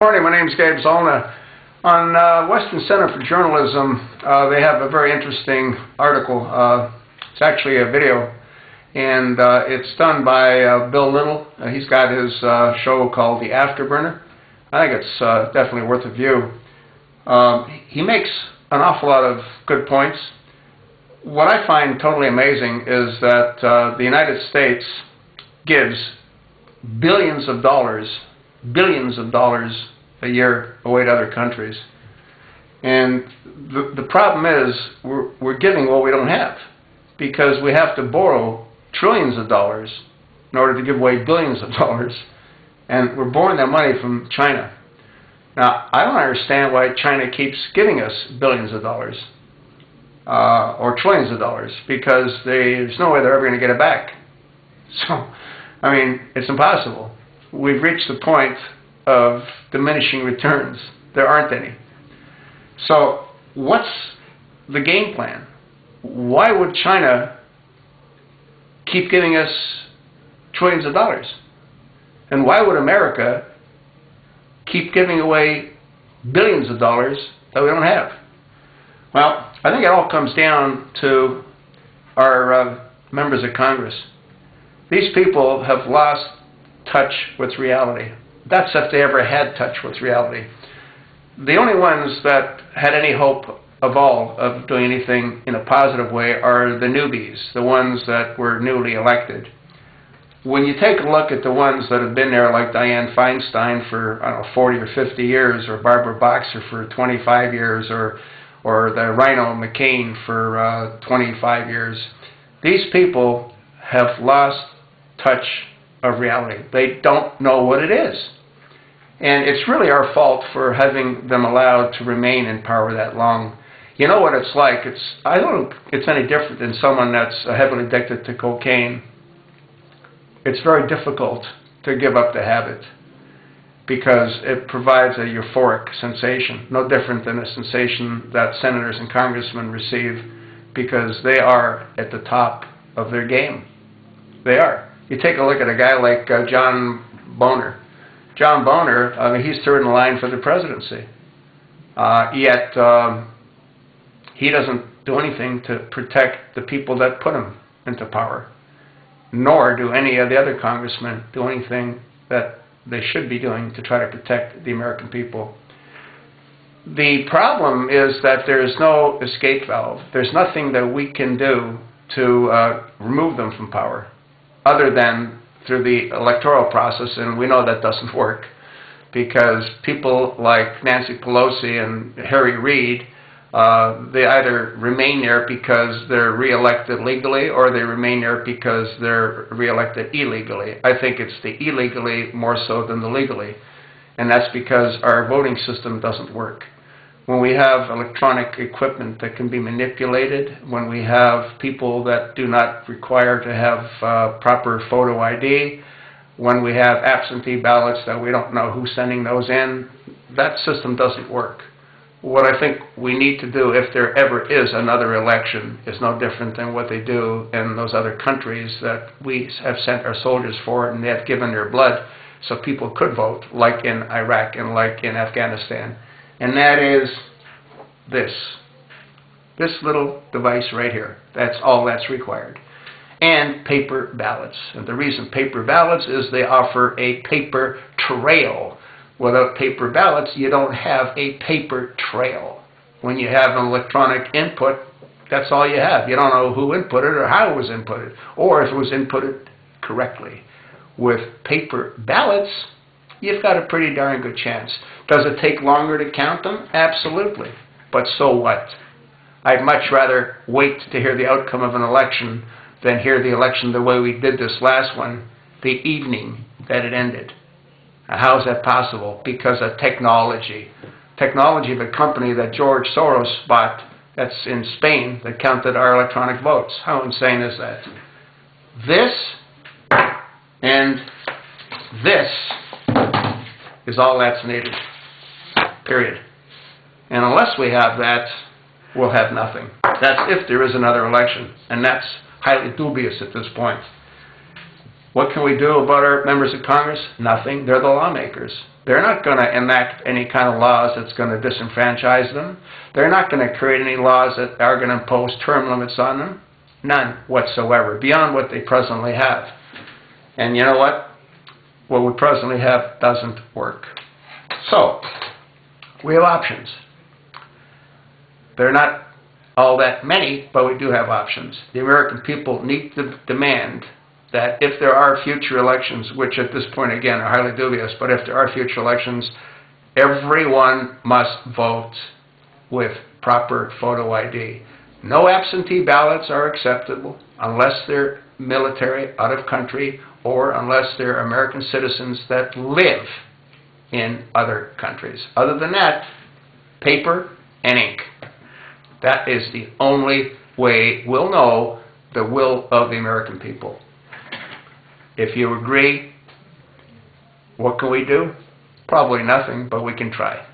Morning, my name is Gabe Zollner. On Western Center for Journalism, they have a very interesting article. It's actually a video, and it's done by Bill Little. He's got his show called The Afterburner. I think it's definitely worth a view. He makes an awful lot of good points. What I find totally amazing is that the United States gives billions of dollars a year away to other countries. And the problem is we're giving what we don't have, because we have to borrow trillions of dollars in order to give away billions of dollars, and we're borrowing that money from China. Now, I don't understand why China keeps giving us billions of dollars or trillions of dollars, because there's no way they're ever going to get it back. So, I mean, it's impossible. We've reached the point of diminishing returns. There aren't any. So what's the game plan? Why would China keep giving us trillions of dollars? And why would America keep giving away billions of dollars that we don't have? Well, I think it all comes down to our members of Congress. These people have lost touch with reality. That's if they ever had touch with reality. The only ones that had any hope of all of doing anything in a positive way are the newbies, the ones that were newly elected. When you take a look at the ones that have been there, like Dianne Feinstein for, I don't know, 40 or 50 years, or Barbara Boxer for 25 years, or the Rhino McCain for 25 years, these people have lost touch of reality. They don't know what it is. And it's really our fault for having them allowed to remain in power that long. You know what it's like. I don't think it's any different than someone that's heavily addicted to cocaine. It's very difficult to give up the habit because it provides a euphoric sensation, no different than a sensation that senators and congressmen receive, because they are at the top of their game. They are. You take a look at a guy like John Boehner. John Boehner, I mean, he's third in line for the presidency. Yet he doesn't do anything to protect the people that put him into power. Nor do any of the other congressmen do anything that they should be doing to try to protect the American people. The problem is that there's no escape valve. There's nothing that we can do to remove them from power, other than through the electoral process, and we know that doesn't work, because people like Nancy Pelosi and Harry Reid, they either remain there because they're reelected legally, or they remain there because they're reelected illegally. I think it's the illegally more so than the legally, and that's because our voting system doesn't work. When we have electronic equipment that can be manipulated, when we have people that do not require to have proper photo ID, when we have absentee ballots that we don't know who's sending those in, that system doesn't work. What I think we need to do, if there ever is another election, is no different than what they do in those other countries that we have sent our soldiers for, and they have given their blood so people could vote, like in Iraq and like in Afghanistan. And that is this little device right here. That's all that's required. And paper ballots. And the reason paper ballots is they offer a paper trail. Without paper ballots, you don't have a paper trail. When you have an electronic input, that's all you have. You don't know who inputted or how it was inputted, or if it was inputted correctly. With paper ballots, you've got a pretty darn good chance. Does it take longer to count them? Absolutely. But so what? I'd much rather wait to hear the outcome of an election than hear the election the way we did this last one, the evening that it ended. Now, how is that possible? Because of technology. Technology of a company that George Soros bought, that's in Spain, that counted our electronic votes. How insane is that? This and this is all that's needed, period. And unless we have that, we'll have nothing. That's if there is another election, and that's highly dubious at this point. What can we do about our members of Congress? Nothing. They're the lawmakers. They're not going to enact any kind of laws that's going to disenfranchise them. They're not going to create any laws that are going to impose term limits on them. None whatsoever, beyond what they presently have. And you know what? What we presently have doesn't work. So, we have options. They're not all that many, but we do have options. The American people need to demand that if there are future elections, which at this point again are highly dubious, but if there are future elections, everyone must vote with proper photo ID. No absentee ballots are acceptable unless they're military, out of country, or unless they're American citizens that live in other countries. Other than that, paper and ink. That is the only way we'll know the will of the American people. If you agree, what can we do? Probably nothing, but we can try.